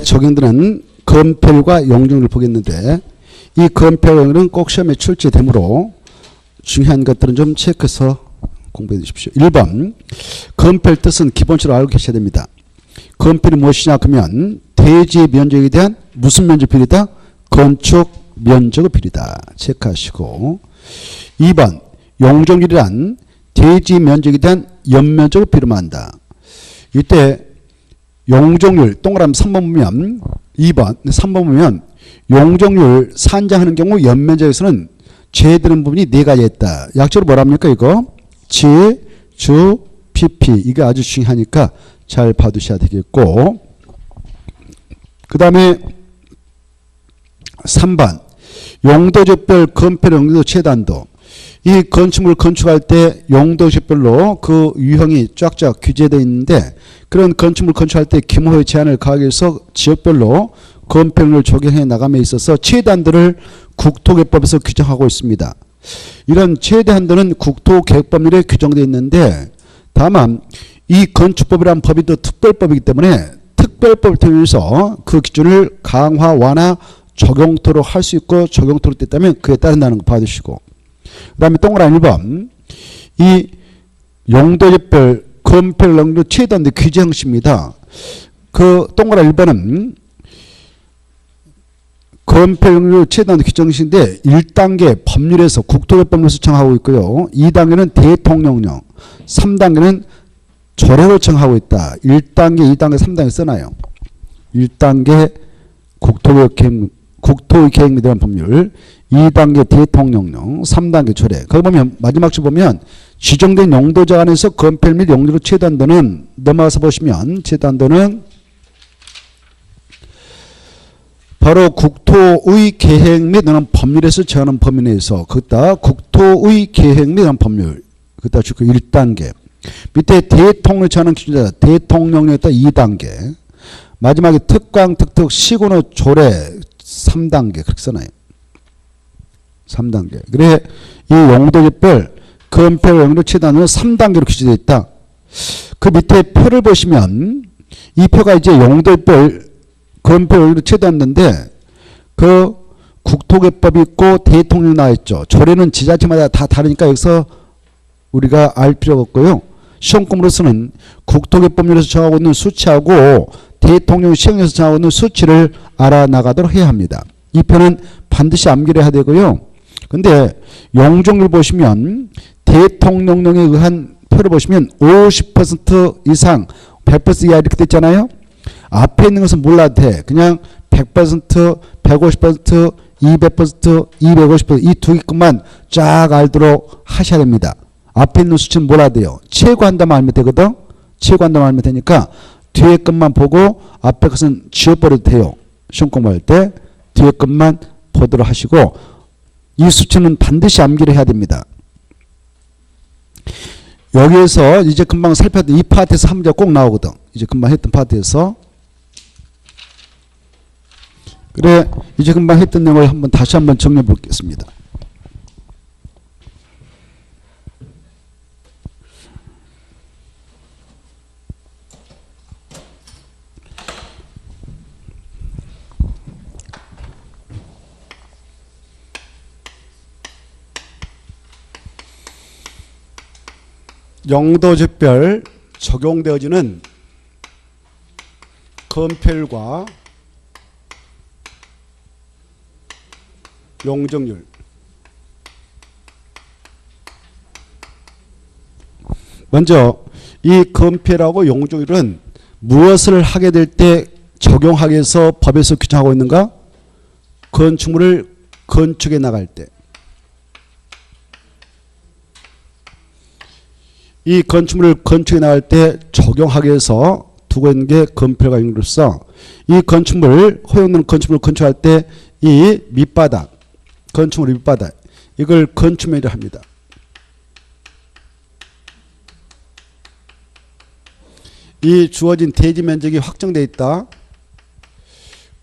적용되는 건폐율과 용적률을 보겠는데 이 건폐율과 용적률은 꼭 시험에 출제되므로 중요한 것들은 좀 체크해서 공부해 주십시오. 1번 건폐율 뜻은 기본적으로 알고 계셔야 됩니다. 건폐율이 무엇이냐 그러면 대지의 면적에 대한 무슨 면적 비례다? 건축 면적의 비례다. 체크하시고 2번 용적률이란 대지 면적에 대한 연면적을 비례한다. 이때 용적률 동그라미 3번 보면 2번 3번 보면 용적률 산정하는 경우 연면적에서는 제외되는 부분이 네 가지 있다. 약적으로 뭐랍니까 이거? 지, 주, pp 이게 아주 중요하니까 잘 봐두셔야 되겠고 그 다음에 3번 용도지별 건폐율 용도 최단도 이 건축물을 건축할 때 용도지별로 그 유형이 쫙쫙 규제되어 있는데 그런 건축물 건축할 때 규모의 제한을 가하기 위해서 지역별로 건폐율을 적용해 나감에 있어서 최대한도를 국토계획법에서 규정하고 있습니다. 이런 최대한도는 국토계획법률에 규정되어 있는데 다만 이 건축법이란 법이 또 특별법이기 때문에 특별법을 통해서 그 기준을 강화, 완화, 적용토록 할 수 있고 적용토록 됐다면 그에 따른다는 거 봐주시고 그 다음에 동그라미 1번 이 용도지별 건폐율 용도 최대한도 규제 형식입니다. 그 동그라미 1번은 건폐율 최대한도 규제 형식인데 1단계 법률에서 국토계획법률 수정하고 있고요. 2단계는 대통령령 3단계는 조례로 정하고 있다. 1단계, 2단계, 3단계 써놔요. 1단계 국토계획 및 대한 법률 2단계 대통령령 3단계 조례 거기 보면 마지막 줄 보면 지정된 용도자 안에서 건폐율 및 용도로 최단도는 넘어가서 보시면 최단도는 바로 국토의 계획 및 법률에서 정하는 범위 내에서 거기다 국토의 계획 및 법률 거기다 그 1단계 밑에 대통령이 정하는 기준자 대통령령에다 2단계 마지막에 특강 특특 시군의 조례 3단계 그렇게 써놔요. 3단계. 그래 이 용도지별 건폐율 용도 최단은 3단계로 규정되어 있다. 그 밑에 표를 보시면 이 표가 이제 용도지별 건폐율 용도 최단인데 그 국토계획법이 있고 대통령 나와 있죠. 조례는 지자체마다 다 다르니까 여기서 우리가 알 필요가 없고요. 시험권으로서는 국토계획법률에서 정하고 있는 수치하고 대통령 시행령에서 정하고 있는 수치를 알아나가도록 해야 합니다. 이 표는 반드시 암기를 해야 되고요. 근데 용적률 보시면 대통령령에 의한 표를 보시면 50% 이상 100% 이하 이렇게 됐잖아요. 앞에 있는 것은 몰라도 돼. 그냥 100%, 150%, 200%, 250% 이 두 개만 쫙 알도록 하셔야 됩니다. 앞에 있는 수치는 몰라도 돼요. 최고한다만 알면 되거든. 최고한다만 알면 되니까 뒤에 것만 보고 앞에 것은 지워버려도 돼요. 시험 공부할 때 뒤에 것만 보도록 하시고 이 수치는 반드시 암기를 해야 됩니다. 여기에서 이제 금방 살펴봤던 이 파트에서 한 문제 꼭 나오거든. 이제 금방 했던 파트에서 그래 이제 금방 했던 내용을 다시 한번 정리해 보겠습니다. 용도지별 적용되어지는 건폐율과 용적률 먼저 이 건폐율하고 용적률은 무엇을 하게 될 때 적용하기 위해서 법에서 규정하고 있는가? 건축물을 건축해 나갈 때 이 건축물을 건축해 나갈 때 적용하기 위해서 두고 있는 게 건폐율과 용적률로서 이 건축물 허용되는 건축물을 건축할 때 이 밑바닥 건축물 밑바닥 이걸 건축면이라고 합니다. 이 주어진 대지 면적이 확정되어 있다.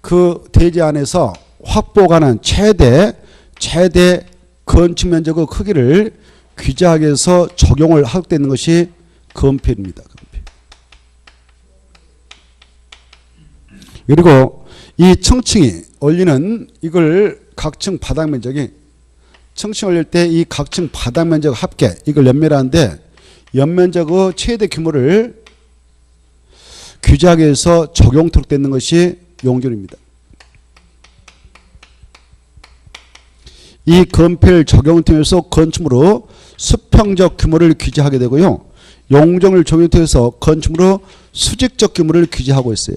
그 대지 안에서 확보가는 최대 건축 면적의 크기를 규제하기 위해서 적용을 하게 되는 것이 건폐율입니다. 그리고 이 청층이 올리는 이걸 각층 바닥 면적이 청층 올릴 때 이 각층 바닥 면적 합계 이걸 연면하는데 연면적의 최대 규모를 규제하기 위해서 적용토록 되는 것이 용준입니다. 이 건폐를 적용을 통해서 건축물로 수평적 규모를 규제하게 되고요. 용적을 적용을 통해서 건축물로 수직적 규모를 규제하고 있어요.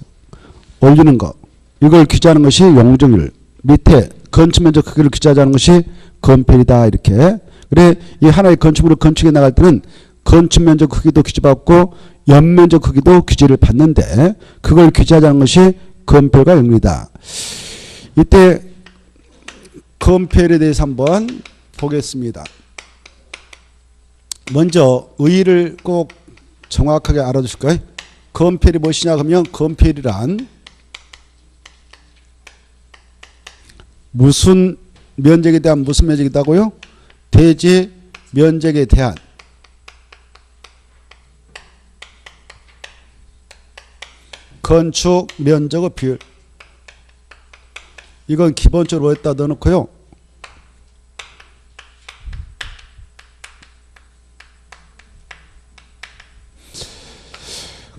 올리는 거. 이걸 규제하는 것이 용적률. 밑에 건축면적 크기를 규제하자는 것이 건폐이다. 이렇게. 그래 이 하나의 건축물을 건축해 나갈 때는 건축면적 크기도 규제받고 연면적 크기도 규제를 받는데 그걸 규제하자는 것이 건폐가 용률이다. 이때 건폐율에 대해서 한번 보겠습니다. 먼저 의의를 꼭 정확하게 알아두실까요? 건폐율이 무엇이냐 하면 건폐율이란 무슨 면적에 대한 무슨 면적이다고요? 대지 면적에 대한 건축 면적의 비율. 이건 기본적으로 어디다 넣어놓고요.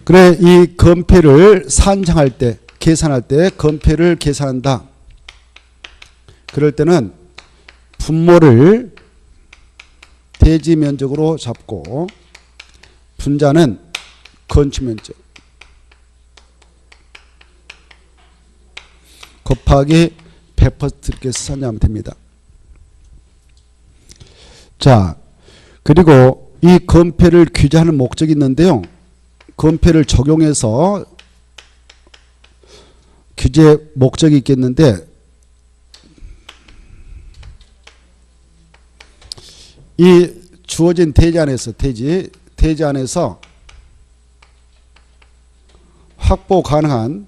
그래 이 건폐를 산정할 때 계산할 때 건폐를 계산한다. 그럴 때는 분모를 대지 면적으로 잡고 분자는 건축 면적 곱하기 100% 이렇게 산정하면 됩니다. 자, 그리고 이 건폐를 규제하는 목적이 있는데요. 건폐를 적용해서 규제 목적이 있겠는데 이 주어진 대지 안에서 대지 안에서 확보 가능한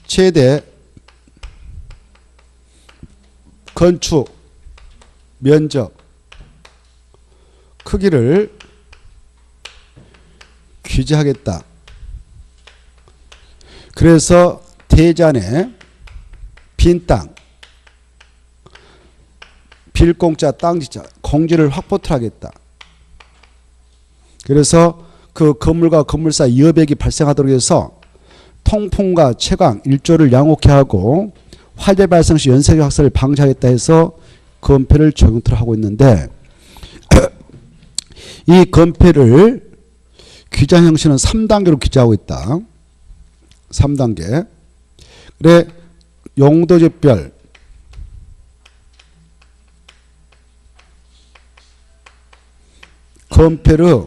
최대 건축 면적 크기를 규제하겠다. 그래서 대지 안에 빈 땅, 빌공짜, 땅지자, 공지를 확보를 하겠다. 그래서 그 건물과 건물 사이 여백이 발생하도록 해서 통풍과 채광, 일조를 양호케 하고 화재 발생 시 연쇄적 확산을 방지하겠다 해서 건폐를 적용토록 하고 있는데 이 건폐를 규제한 형식은 3단계로 규제하고 있다. 3단계. 그래 용도지별 건폐의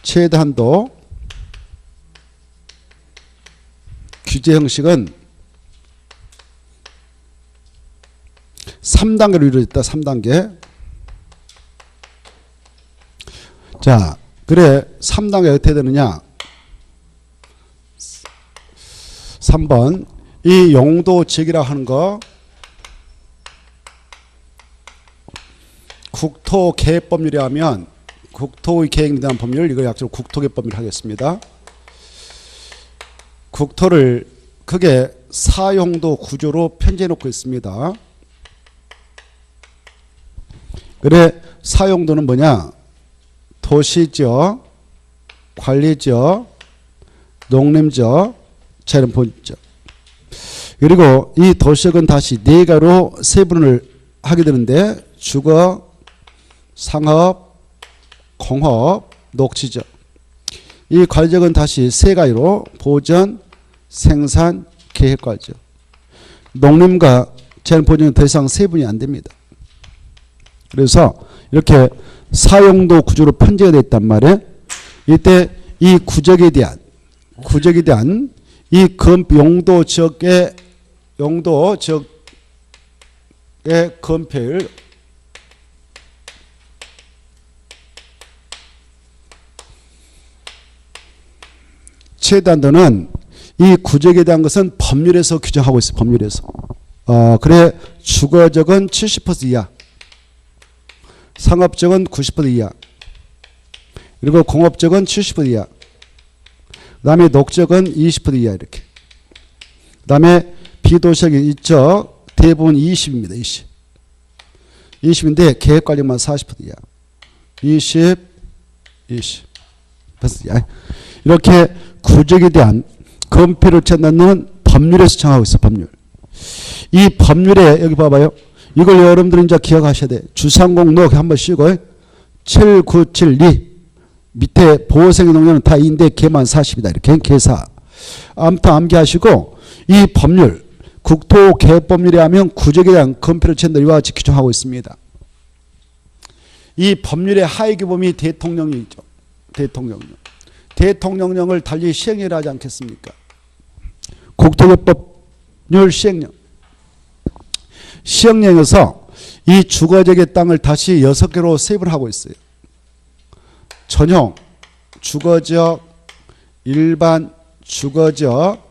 최대 한도 규제 형식은 3단계로 이루어졌다. 3단계. 자, 그래 3단계 어떻게 되느냐? 3번 이 용도 지역이라고 하는 거 국토계획법률에 하면 국토의 계획에 대한 법률, 이걸 약속으로 국토계획법률 하겠습니다. 국토를 크게 4용도 구조로 편제해 놓고 있습니다. 그래 4용도는 뭐냐? 도시지역, 관리지역, 농림지역, 자연본지역. 그리고 이 도시역은 다시 4가로 세분을 하게 되는데 주거, 상업, 공업, 녹지지역. 이 관리지역은 다시 3가지로 보전, 생산, 계획관리지역. 농림과 자연본지역은 더 이상 세분이 안 됩니다. 그래서 이렇게 4용도 구조로 편제가 되어 있단 말이에요. 이때 이 구적에 대한 이 용도 지역의 건폐율 최단도는 이 구적에 대한 것은 법률에서 규정하고 있어요. 법률에서. 그래 주거적은 70% 이하. 상업적은 90% 이하. 그리고 공업적은 70% 이하. 그 다음에 녹적은 20% 이하 이렇게. 그 다음에 비도시적인 이쪽 대부분 20입니다. 20. 20인데 계획관리만 40% 이하. 20, 20. 이렇게 구적에 대한 건폐를 찾는 법률에서 정하고 있어. 법률. 이 법률에 여기 봐봐요. 이걸 여러분들은 이제 기억하셔야 돼. 주상공로 한번 쉬고 7972 밑에 보호생의 농량은 다 2인데 개만 40이다. 이렇게 개사. 아무튼 암기하시고 이 법률 국토개혁법률에 하면 구적에 대한 건폐를 찾는 이와 같이 규정하고 있습니다. 이 법률의 하위기범이 대통령이죠. 대통령령. 대통령령을 달리 시행해야 하지 않겠습니까? 국토개혁법률 시행령. 시행령에서 이 주거적의 땅을 다시 6개로 세분을 하고 있어요. 전용, 주거적, 일반, 주거적,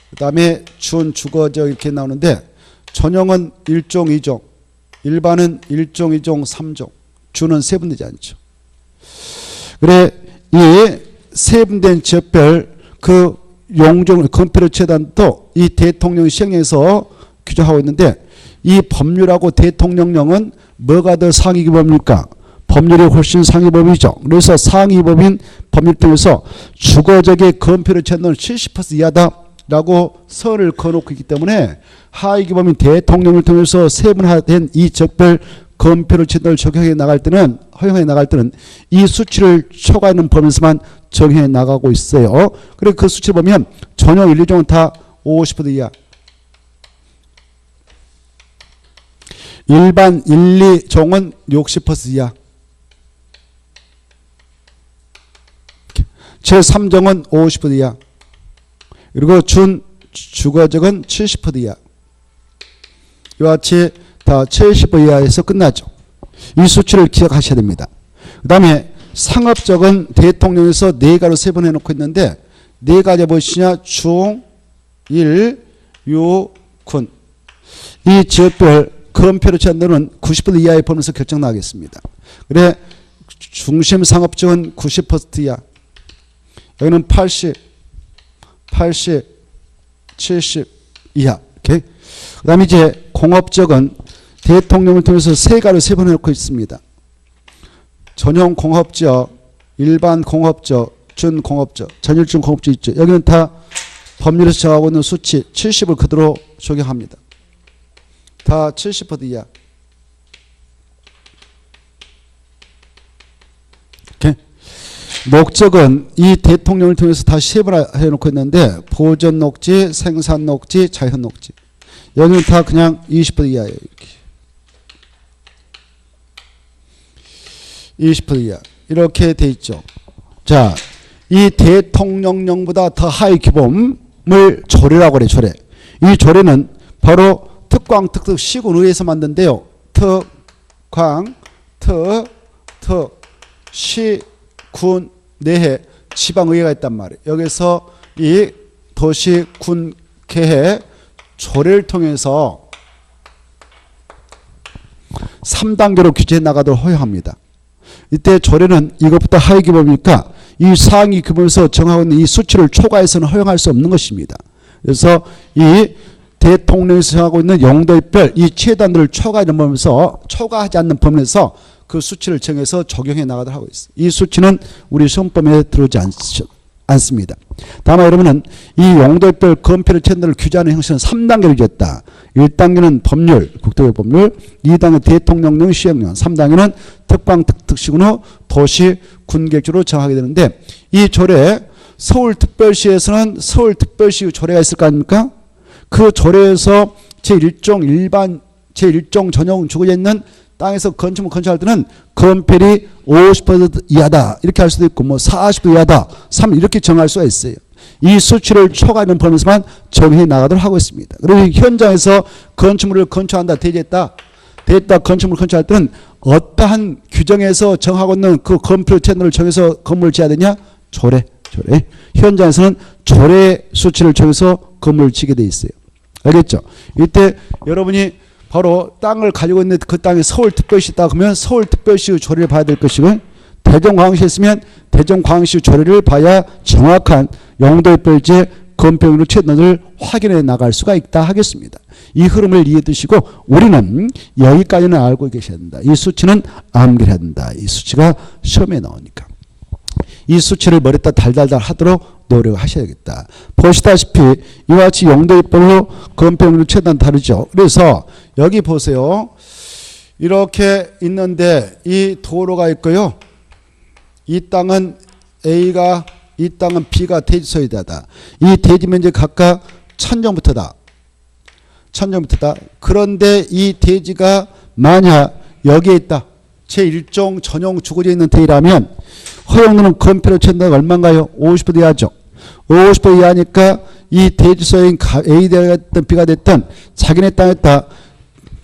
그 다음에 준주거적 이렇게 나오는데 전용은 1종, 2종, 일반은 1종, 2종, 3종, 주는 세분되지 않죠. 그래 이 세분된 지역별 그 용적을 건폐를 최단도 이 대통령 시행령에서 규정하고 있는데 이 법률하고 대통령령은 뭐가 더 상위기법입니까? 법률이 훨씬 상위법이죠. 그래서 상위법인 법률 통해서 주거적의 건폐를 채는 70% 이하다라고 선을 그어놓고 있기 때문에 하위기법인 대통령을 통해서 세분화된 이 적별 건폐를 채널 적용해 나갈 때는 허용해 나갈 때는 이 수치를 초과하는 범위에서만 적용해 나가고 있어요. 그리고 그 수치를 보면 전용 1, 2종은 다 50% 이하. 일반 1, 2종은 60% 이하. 제3종은 50% 이하. 그리고 주거적은 70% 이하. 이와 같이 다 70% 이하에서 끝나죠. 이 수치를 기억하셔야 됩니다. 그 다음에 상업적은 대통령에서 4가로 세분해 놓고 있는데 4가지 무엇이냐? 중, 일, 유, 군. 이 지역별 건폐를 취한다는 90% 이하의 범위에서 결정나겠습니다. 그래 중심 상업적은 90% 이하. 여기는 80, 80, 70 이하. 이렇게. 그 다음에 이제 공업적은 대통령을 통해서 3가로 세분해 놓고 있습니다. 전용 공업적, 일반 공업적, 준공업적, 전일중 공업적 있죠. 여기는 다 법률에서 정하고 있는 수치 70을 그대로 적용합니다. 다 70% 이하. 이렇게. 녹적은 이 대통령을 통해서 다시 세분해 놓고 있는데 보전 녹지, 생산 녹지, 자연 녹지. 여기는 다 그냥 20% 이하예요. 이렇게. 20% 이하. 이렇게 돼 있죠. 자, 이 대통령령보다 더 하위 규범을 조례라고 그래, 조례. 이 조례는 바로 특광, 특특, 시군 의회에서 만든데요. 특광, 시군 내에 지방의회가 있단 말이에요. 여기서 이 도시, 군, 계해 조례를 통해서 3단계로 규제해 나가도록 허용합니다. 이때 조례는 이것보다 하위 규범이니까 이 상위 규범에서 정하고 있는 이 수치를 초과해서는 허용할 수 없는 것입니다. 그래서 이 대통령에서 정하고 있는 용도별 이 최단들을 초과하지 않는 범위에서 그 수치를 정해서 적용해 나가도록 하고 있어요. 이 수치는 우리 시험범위에 들어오지 않습니다. 다만 여러분은 이 용도별 건폐를 채널을 규제하는 형식은 3단계를 규제했다. 1단계는 법률, 국토개혁법률, 2단계는 대통령령 시행령, 3단계는 특광, 특특시군 후 도시, 군계획조로 정하게 되는데 이 조례 서울특별시에서는 서울특별시 조례가 있을 거 아닙니까? 그 조례에서 제1종 일반, 제1종 전용 주거지에 있는 땅에서 건축물 건축할 때는 건폐율이 50% 이하다 이렇게 할 수도 있고 뭐 40% 이하다 3 이렇게 정할 수가 있어요. 이 수치를 초과하는 범위에서만 적용해 나가도록 하고 있습니다. 그리고 현장에서 건축물을 건축한다 대지했다 건축물 건축할 때는 어떠한 규정에서 정하고 있는 그 건폐 채널을 정해서 건물을 지어야 되냐? 조례. 현장에서는 조례 수치를 정해서 건물을 지게 돼 있어요. 알겠죠? 이때 여러분이 바로 땅을 가지고 있는 그 땅이 서울특별시 있다 그러면 서울특별시 조례를 봐야 될 것이고, 대전광역시에 있으면 대전광역시 조례를 봐야 정확한 영도입별제 건폐용도 최단을 확인해 나갈 수가 있다 하겠습니다. 이 흐름을 이해해 두시고 우리는 여기까지는 알고 계셔야 된다. 이 수치는 암기해야 된다. 이 수치가 시험에 나오니까. 이 수치를 머리에다 달달달 하도록 노력하셔야겠다. 보시다시피 이와 같이 영도입별로 건폐용도 최단 다르죠. 그래서 여기 보세요. 이렇게 있는데 이 도로가 있고요. 이 땅은 A가, 이 땅은 B가 대지 소유자다. 이 대지 면적 각각 1000제곱미터다. 1000제곱미터다. 그런데 이 대지가 만약 여기에 있다. 제1종 전용 주거지에 있는 대지라면 허용도는 건폐로 채운다가 얼마인가요? 50% 이하죠. 50% 이하니까 이 대지 소유인 A가 됐든 B가 됐든 자기네 땅에다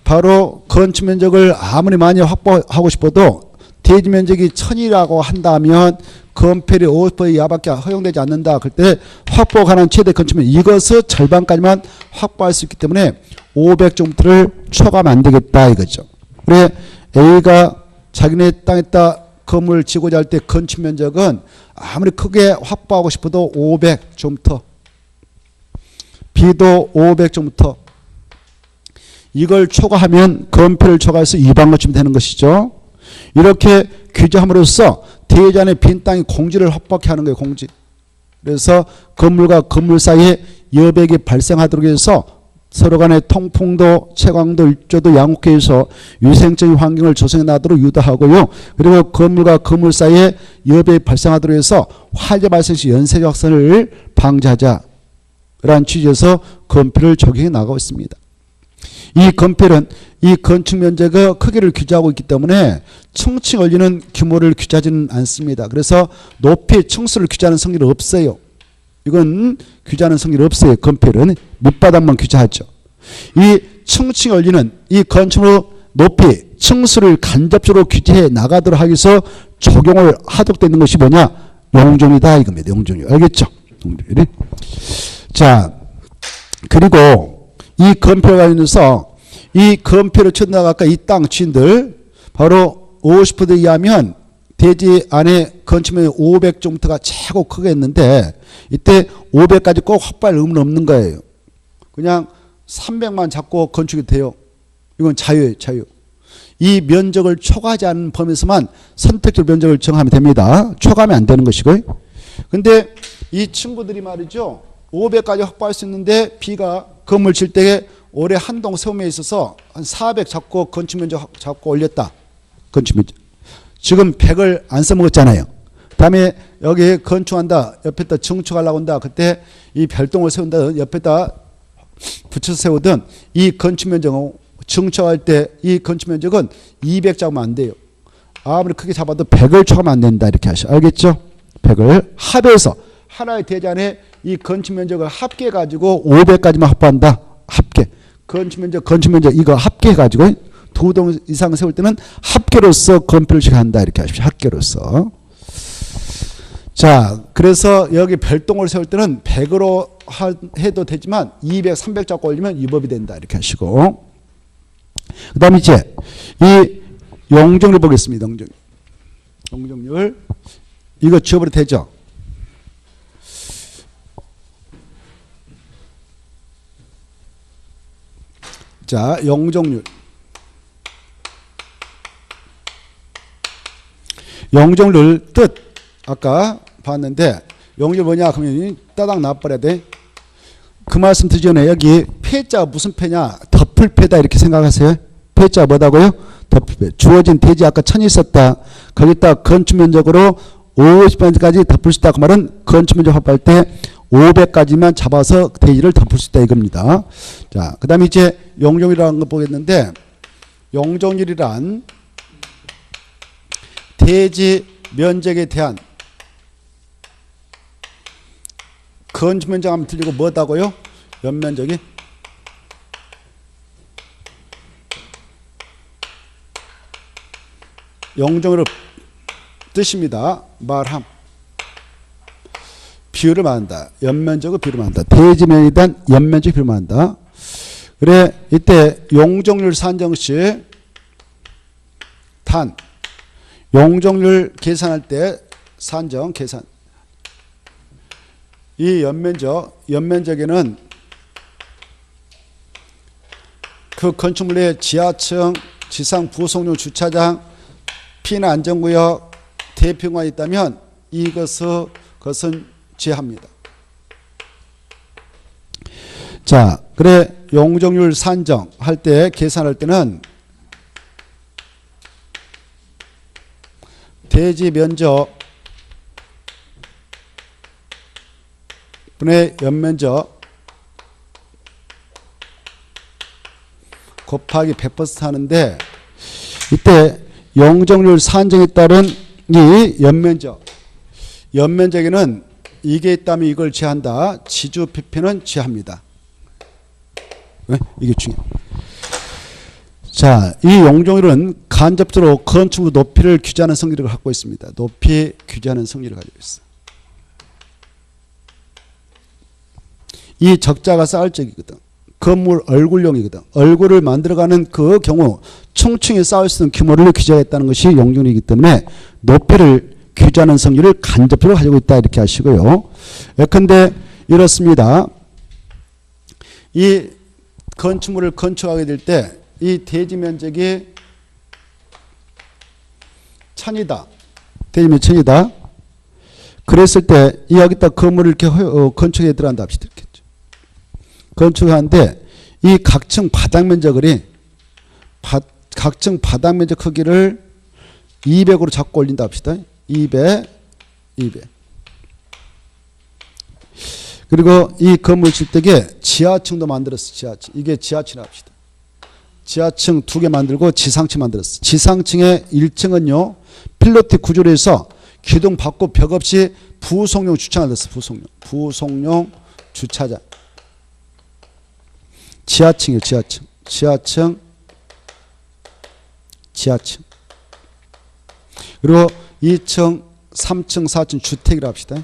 바로 건축 면적을 아무리 많이 확보하고 싶어도 대지 면적이 1000이라고 한다면 건폐율이 50% 이하밖에 허용되지 않는다. 그때 확보 가능한 최대 건축면 이것을 절반까지만 확보할 수 있기 때문에 500제곱미터를 초과하면 안 되겠다 이거죠. 그래 A가 자기네 땅에다 건물을 지고자 할 때 건축 면적은 아무리 크게 확보하고 싶어도 500제곱미터, B도 500제곱미터. 이걸 초과하면 건폐를 초과해서 일반 건축이 되는 것이죠. 이렇게 규제함으로써 대지 안에 빈 땅이 공지를 확보하게 하는 거예요. 공지. 그래서 건물과 건물 사이에 여백이 발생하도록 해서 서로 간의 통풍도 채광도 일조도 양호하게 해서 위생적인 환경을 조성해 나도록 유도하고요. 그리고 건물과 건물 사이에 여백이 발생하도록 해서 화재 발생 시 연쇄 확산을 방지하자. 라는 취지에서 건폐를 적용해 나가고 있습니다. 이 건폐는 이 건축 면적의 크기를 규제하고 있기 때문에 층층 올리는 규모를 규제하지는 않습니다. 그래서 높이 층수를 규제하는 성질은 없어요. 이건 규제하는 성질이 없어요. 건폐는 밑바닥만 규제하죠. 이 층층 올리는 이 건축으로 높이 층수를 간접적으로 규제해 나가도록 하기 위해서 적용을 하도록 되는 것이 뭐냐? 용적률이다 이겁니다. 용적률. 알겠죠? 용적률이. 자, 그리고 이 건폐와 관련해서 이 건폐를 쳐나가 아까 이 땅 주인들 바로 50% 이하면 대지 안에 건축면이 500제곱미터가 최고 크겠는데 이때 500까지 꼭 확보할 의무는 없는 거예요. 그냥 300만 잡고 건축이 돼요. 이건 자유예요. 자유. 이 면적을 초과하지 않는 범위에서만 선택적 면적을 정하면 됩니다. 초과하면 안 되는 것이고요. 근데 이 친구들이 말이죠. 500까지 확보할 수 있는데 B가 건물 질 때 올해 한동 세움에 있어서 한 400 잡고 건축 면적 잡고 올렸다. 건축 면적. 지금 100을 안 써먹었잖아요. 다음에 여기 건축한다. 옆에다 증축하려고 한다. 그때 이 별동을 세운다. 옆에다 붙여서 세우든 이 건축 면적은 증축할 때 이 건축 면적은 200 잡으면 안 돼요. 아무리 크게 잡아도 100을 초과하면 안 된다. 이렇게 하셔. 알겠죠? 100을 합해서 하나의 대지 안에 이 건축 면적을 합계해 가지고 500까지만 확보한다. 합계. 건축 면적 이거 합계해 가지고 두 동 이상 세울 때는 합계로서 건폐를 시작한다. 이렇게 하십시오. 합계로서. 자, 그래서 여기 별동을 세울 때는 100으로 해도 되지만 200, 300 잡고 올리면 위법이 된다. 이렇게 하시고. 그 다음에 이제 이 용적률 보겠습니다. 용적률. 이거 지워버려도 되죠? 자, 용적률. 용적률 뜻 아까 봤는데 용적률 뭐냐 그러면 따닥 나와버려야 돼. 그 말씀 드리기 전에 여기 폐자가 무슨 폐냐? 덮을폐다 이렇게 생각하세요. 폐자가 뭐다고요? 덮을폐. 주어진 대지 아까 1000이 있었다. 거기다 건축면적으로 50%까지 덮을 수 있다. 그 말은 건축면적 확보할 때 500까지만 잡아서 대지를 덮을 수 있다 이겁니다. 자, 그 다음에 이제 용적률이라는 거 보겠는데 용적률이란 대지 면적에 대한 건축 면적 하면 틀리고 뭐다고요? 연면적이 용적률의 뜻입니다. 말함. 비율을 말한다. 연면적을 비율을 말한다. 대지면에 대한 연면적 비율을 말한다. 그래 이때 용적률 산정 시 단 용적률 계산할 때 산정 계산 이 연면적에는 그 건축물의 지하층, 지상 부속용 주차장, 피난 안전구역, 대피구가 있다면 그것은 제합니다. 자, 그래 용적률 산정할 때 계산할 때는 대지 면적 분의 연면적 곱하기 100% 하는데 이때 용적률 산정에 따른 이 연면적에는 이게 있다면 이걸 제한다. 지주 PP는 제합니다. 왜? 이게 중요해요. 자, 이 용적률은 간접적으로 건축물 높이를 규제하는 성질을 갖고 있습니다. 높이 규제하는 성질을 가지고 있어요. 이 적자가 쌓을 적이거든. 건물 얼굴용이거든. 얼굴을 만들어가는 그 경우 층층이 쌓을 수 있는 규모를 규제했다는 것이 용적률이기 때문에 높이를 규제하는 성질을 간접적으로 가지고 있다 이렇게 하시고요. 예컨대 이렇습니다. 이 건축물을 건축하게 될 때 이 대지 면적이 1000이다. 대지 면적 1000이다. 그랬을 때 여기다 건물을 이렇게 건축에 들어간다 합시다. 이렇게. 건축하는데 이 각층 바닥 면적을 각층 바닥 면적 크기를 200으로 잡고 올린다 합시다. 200. 그리고 이 건물 주택에 지하층도 만들었어. 지하층. 이게 지하층이라 합시다. 지하층 2개 만들고 지상층 만들었어. 지상층의 1층은요. 필로티 구조로 해서 기둥 받고 벽 없이 부속용 주차장을 넣었어. 부속용 주차장. 지하층이에요. 지하층. 그리고 2층, 3층, 4층 주택이라 합시다.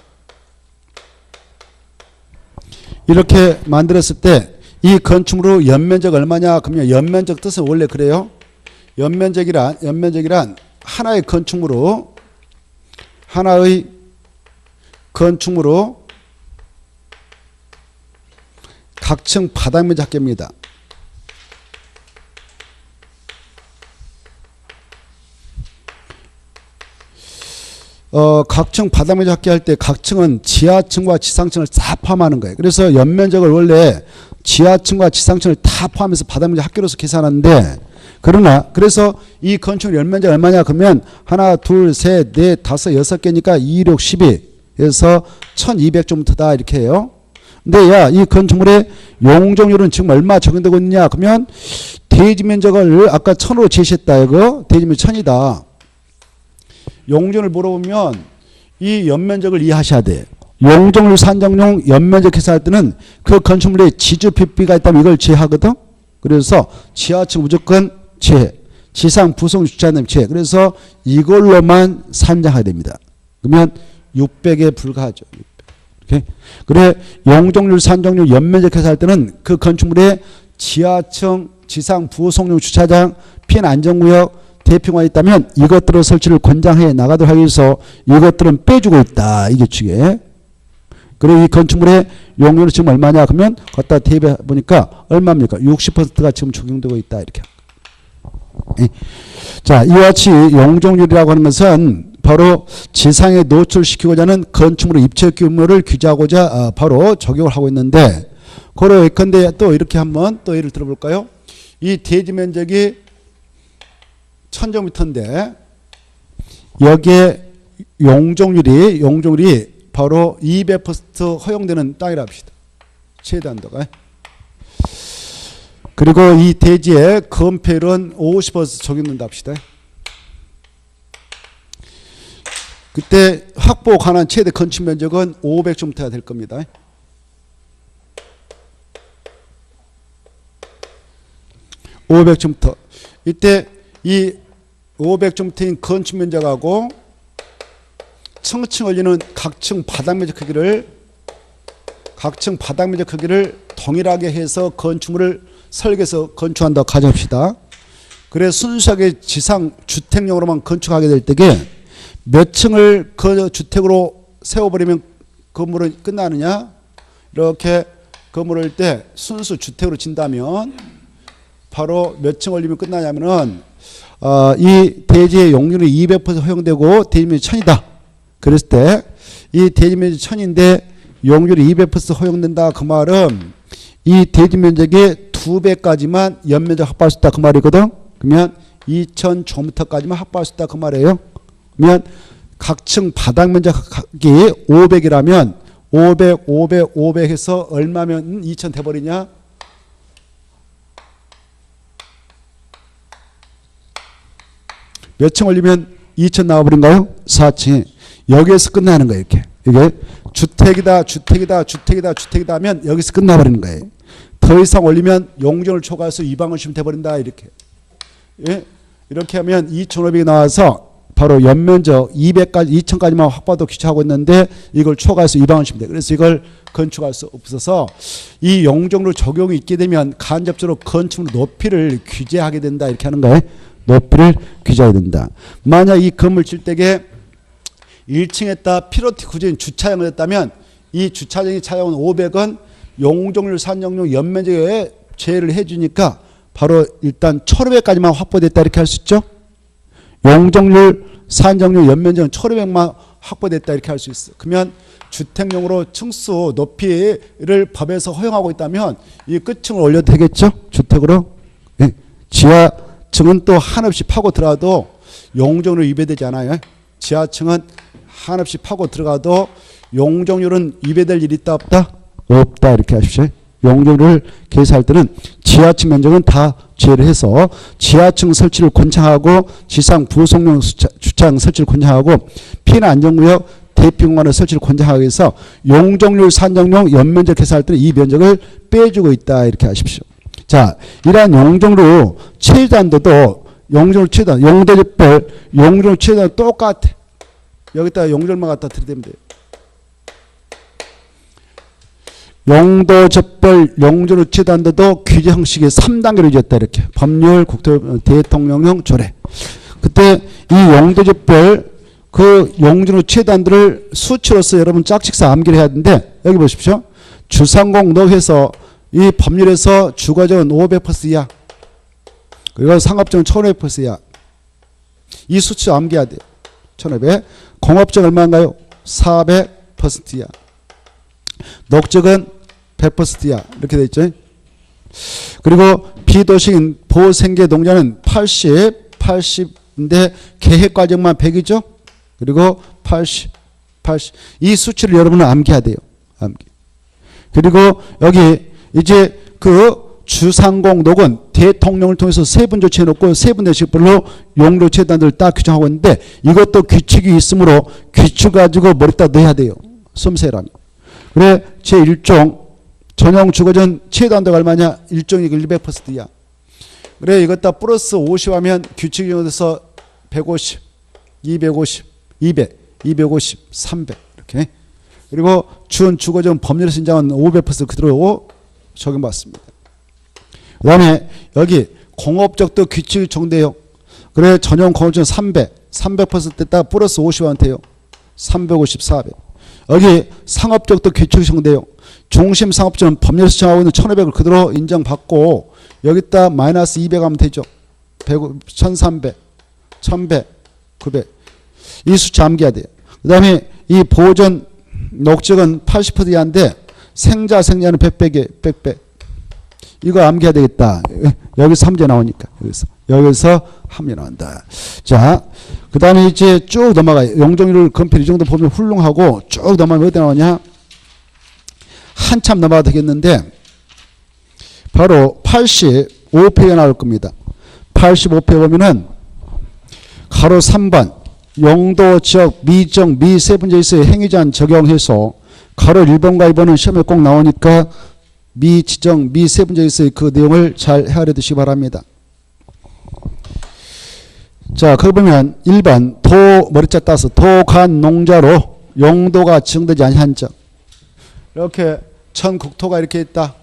이렇게 만들었을 때 이 건축물의 연면적 얼마냐? 그러면 연면적 뜻은 원래 그래요. 연면적이란 하나의 건축물로 각층 바닥 면적 합계입니다. 각층 바닥 면적 합계할 때 각층은 지하층과 지상층을 다 포함하는 거예요. 그래서 연면적을 원래 지하층과 지상층을 다 포함해서 바닥 면적 합계로서 계산하는데 그래서 이 건축물 연면적 얼마냐 그러면 하나, 둘, 셋, 넷, 다섯, 여섯 개니까 2, 6, 12에서 1200정도다 이렇게 해요. 근데 이 건축물의 용적률은 지금 얼마 적용되고 있느냐 그러면 대지 면적을 아까 1000으로 제시했다. 이거 대지 면적 1000이다. 용적률을 물어보면 이 연면적을 이해하셔야 돼요. 용적률 산정용 연면적 계산할 때는 그 건축물에 지주 PP가 있다면 이걸 제하거든. 그래서 지하층 무조건 제해. 지상 부속 주차장 제해. 그래서 이걸로만 산정하게 됩니다. 그러면 600에 불과하죠. 600. 그래 용적률 산정용 연면적 계산할 때는 그 건축물에 지하층, 지상 부속용 주차장, 피해 안전구역 대피가 있다면 이것들의 설치를 권장해 나가도록 하기 위해서 이것들은 빼주고 있다. 이게 주게. 그리고 이 건축물의 용적률은 지금 얼마냐 그러면 갖다 대입해 보니까 얼마입니까? 60%가 지금 적용되고 있다. 이렇게. 자, 이와 같이 용적률이라고 하는 것은 바로 지상에 노출시키고자 하는 건축물의 입체 규모를 규제하고자 바로 적용을 하고 있는데 고로 예컨대 또 이렇게 한번 또 예를 들어볼까요? 이 대지 면적이 1000제곱미터인데 여기에 용적률이 바로 200% 허용되는 땅이라 합시다. 최대 한도가. 그리고 이 대지의 건폐율은 50% 적용된다 합시다. 그때 확보 가능한 최대 건축 면적은 500제곱미터가 될 겁니다. (500제곱미터) 이때 이 500제곱미터인 건축 면적하고 층층 올리는 각층 바닥 면적 크기를 동일하게 해서 건축물을 설계해서 건축한다고 가정합시다. 그래 순수하게 지상 주택용으로만 건축하게 될 때에 몇 층을 그 주택으로 세워버리면 건물은 끝나느냐? 이렇게 건물을 때 순수 주택으로 진다면 바로 몇 층 올리면 끝나냐면은 이 대지의 용률이 200% 허용되고 대지면이 1000이다. 그랬을 때 이 대지면이 1000인데 용률이 200% 허용된다. 그 말은 이 대지면적의 2배까지만 연면적 확보할 수 있다. 그 말이거든. 그러면 2000제곱미터까지만 확보할 수 있다. 그 말이에요. 그러면 각 층 바닥 면적이 500이라면 500, 500, 500 해서 얼마면 2000 돼버리냐? 몇 층 올리면 2000 나와버린가요? 4층에. 여기에서 끝나는 거예요. 이렇게. 이게 주택이다, 주택이다, 주택이다, 주택이다 하면 여기서 끝나버리는 거예요. 더 이상 올리면 용적을 초과해서 이방원시면 돼버린다. 이렇게. 예? 이렇게 하면 2500이 나와서 바로 연면적 200까지, 2000까지만 확보도 귀찮고 있는데 이걸 초과해서 이방원시면 돼. 그래서 이걸 건축할 수 없어서 이 용적률 적용이 있게 되면 간접적으로 건축물 높이를 규제하게 된다. 이렇게 하는 거예요. 높이를 규제해야 된다. 만약 이 건물 질 때에 1층에다 피로티 구조인 주차장을 했다면 이 주차장이 차용은 500원 용적률 산정용 연면적에 제외를 해주니까 바로 일단 1500까지만 확보됐다. 이렇게 할 수 있죠. 용적률 산정용 연면적은 1500만 확보됐다. 이렇게 할 수 있어. 그러면 주택용으로 층수 높이를 법에서 허용하고 있다면 이 끝층을 올려도 되겠죠. 주택으로. 예. 지하층은 또 한없이 파고 들어가도 용적률 위배되지 않아요. 지하층은 한없이 파고 들어가도 용적률은 위배될 일이 있다 없다? 없다. 이렇게 하십시오. 용적률을 계산할 때는 지하층 면적은 다 제외를 해서 지하층 설치를 권장하고 지상 부속용 주차장 설치를 권장하고 피해 안전구역 대피공간의 설치를 권장하기 위해서 용적률 산정용 연면적 계산할 때는 이 면적을 빼주고 있다. 이렇게 하십시오. 자, 이러한 용적률 최단도도 용적률 최단, 용도집별 용적률 최단 똑같아. 여기다가 용적률만 갖다 들이대면 돼요. 용도적별 용적률 최단도도 규제 형식의 3단계로 이제했다. 이렇게 법률, 국토, 대통령령, 조례. 그때 이 용도적별 그 용적률 최단도를 수치로서 여러분 짝짓사 암기를 해야 되는데 여기 보십시오. 주상공록 해서 이 법률에서 주거적은 500% 이하 그리고 상업적은 1500% 이하 이 수치 암기해야 돼요. 1500. 공업적 얼마인가요? 400% 이하. 녹적은 100% 이하 이렇게 돼 있죠. 그리고 비도시인 보생계 동자는 80인데 계획 과정만 100이죠. 그리고 80 이 수치를 여러분은 암기해야 돼요. 암기. 그리고 여기 이제 그 주상공록은 대통령을 통해서 세분 조치해 놓고 세분 대식별로 용도 최단들을 딱 규정하고 있는데 이것도 규칙이 있으므로 규칙 가지고 머리다 넣어야 돼요. 섬세라면. 그래 제1종 전용 주거전 최단도가 얼마냐? 1종이 100% 이하. 그래 이것다 플러스 50 하면 규칙 용어에서 150, 250, 200, 250, 300 이렇게. 그리고 준 주거전 법률에서 인정한 500% 그대로 적용받습니다. 그 다음에 여기 공업적도 규칙이 적용돼요. 그래 전용 공업전 300% 됐다 플러스 50원 돼요. 350, 400. 여기 상업적도 규칙이 적용돼요. 중심 상업적은 법률에서 정하고 있는 1500을 그대로 인정받고 여기다 마이너스 200 하면 되죠. 1300, 1100, 900. 이 수치 암기해야 돼요. 그 다음에 이 보전 녹적은 80% 이하인데 생자는 100배. 이거 암기해야 되겠다. 여기서 함재 나오니까. 여기서 함재 나온다. 자, 그 다음에 이제 쭉 넘어가요. 용적률 건필 이 정도 보면 훌륭하고 쭉 넘어가면 어디 나오냐? 한참 넘어가도 되겠는데 바로 85페이지가 나올 겁니다. 85페이지 보면은 가로 3번 용도 지역 미정 미세분제에서의 행위제한 적용해서 가로 1번과 2번은 시험에 꼭 나오니까 미지정 미세분제에서의 그 내용을 잘 헤아려 두시기 바랍니다. 자, 거기 보면 1번 도 머리자 따서 도간 농자로 용도가 지정되지 아니한 적. 이렇게 전 국토가 이렇게 있다.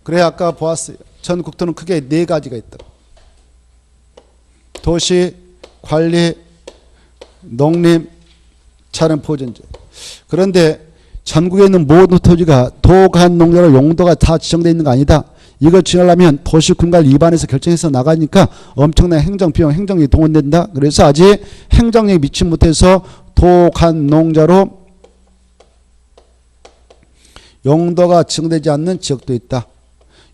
그래 아까 보았어요. 전 국토는 크게 네 가지가 있다. 도시, 관리, 농림, 자연 보존제. 그런데 전국에 있는 모든 토지가 도간 농자로 용도가 다 지정되어 있는 거 아니다. 이거 지으려면 도시군관 입안에서 결정해서 나가니까 엄청난 행정비용, 행정력이 동원된다. 그래서 아직 행정력이 미치 못해서 도간 농자로 용도가 지정되지 않는 지역도 있다.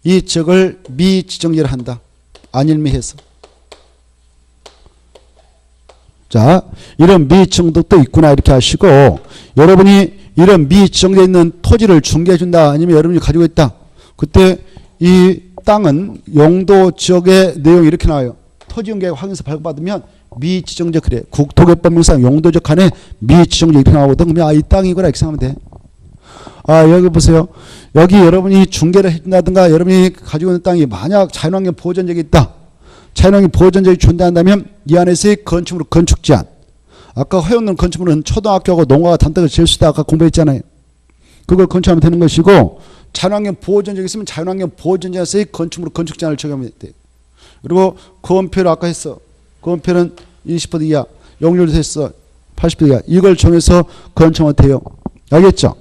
이 지역을 미지정지를 한다. 안일미해서. 자, 이런 미지정도 있구나 이렇게 하시고, 여러분이 이런 미지정되어 있는 토지를 중개해 준다. 아니면 여러분이 가지고 있다. 그때 이 땅은 용도 지역의 내용이 이렇게 나와요. 토지용계획 확인서 발급받으면 미지정적 그래. 국토개법명상 용도적 칸에 미지정적 이렇게 나오거든. 그러면 이 땅이구나 이렇게 생각하면 돼. 여기 보세요. 여기 여러분이 중개를 해준다든가 여러분이 가지고 있는 땅이 만약 자연환경 보존적이 있다. 자연환경 보존적이 존재한다면 이 안에서의 건축물로 건축 제한. 아까 허용된 건축물은 초등학교하고 농가가 단독으로 지을 수 있다. 아까 공부했잖아요. 그걸 건축하면 되는 것이고, 자연환경 보존적이 있으면 자연환경 보존제에서의 건축물로 건축 제한을 적용하면 돼. 그리고 건폐를 아까 했어. 건폐는 20% 이하, 용률도 했어. 80% 이하. 이걸 정해서 건축하면 돼요. 알겠죠?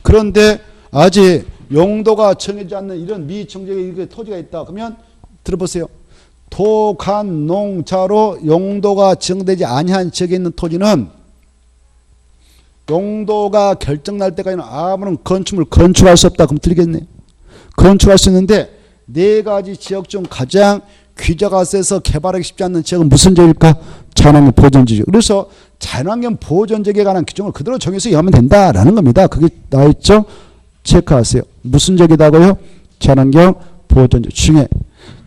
그런데 아직 용도가 정해지지 않는 이런 미정적의 토지가 있다. 그러면 들어보세요. 도간농자로 용도가 지정되지 아니한 지역에 있는 토지는 용도가 결정날 때까지는 아무런 건축물을 건축할 수 없다. 그럼 들리겠네요. 건축할 수 있는데 네 가지 지역 중 가장 규제가 세서 개발하기 쉽지 않는 지역은 무슨 지역일까? 자연환경 보존지역. 그래서 자연환경 보존지역에 관한 규정을 그대로 정해서 이해하면 된다라는 겁니다. 그게 나와있죠? 체크하세요. 무슨 지역이다고요? 자연환경 보존지역 중에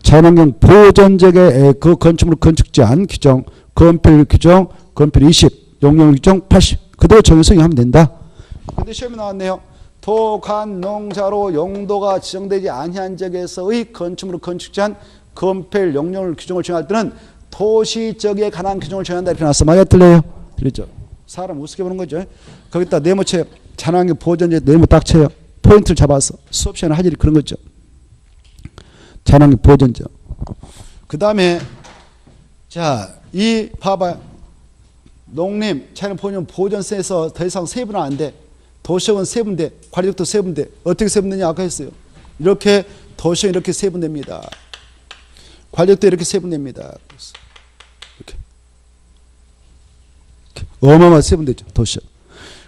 자연환경 보존지역의 그 건축물 건축 제한 규정, 건폐율 규정, 건폐율 20, 용적률 규정 80 그대로 정해서 이해하면 된다. 근데 시험에 나왔네요. 도간농자로 용도가 지정되지 아니한 지역에서의 건축물 건축 제한, 건폐율, 용적률 규정을 정할 때는 도시적에 관한 규정을 정한다 이렇게 나왔어. 맞아 틀려요? 틀리죠. 사람 우습게 보는 거죠. 거기다 네모 쳐요. 자연환경 보존지역 네모 딱 쳐요. 포인트를 잡아서 수업 시간에 할 일이 그런 거죠. 자연환경 보존지역. 그 다음에 자, 이 봐봐요. 농림, 자연환경 보존세에서 더 이상 세분은 안 돼. 도시역은 세분돼. 관리적도 세분돼. 어떻게 세분되냐 아까 했어요. 이렇게 도시역 이렇게 세분됩니다. 관리적도 이렇게 세분됩니다. 이렇게 어마어마하게 세분되죠. 도시역.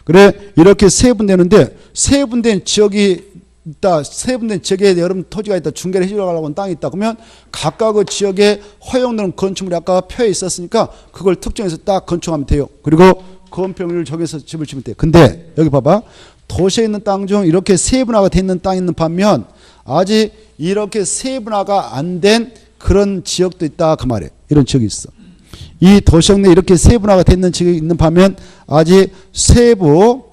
그래 이렇게 세분되는데 세분된 지역이 있다. 세분된 지역에 여러분 토지가 있다. 중개를 해주려고 하는 땅이 있다. 그러면 각각의 지역에 허용되는 건축물이 아까 표에 있었으니까 그걸 특정해서 딱 건축하면 돼요. 그리고 건폐율을 정해서 집을 지으면 돼요. 근데 여기 봐봐. 도시에 있는 땅 중 이렇게 세분화가 돼 있는 땅이 있는 반면 아직 이렇게 세분화가 안 된 그런 지역도 있다. 그 말이에요. 이런 지역이 있어. 이 도시역 내에 이렇게 세분화가 돼 있는 지역이 있는 반면 아직 세부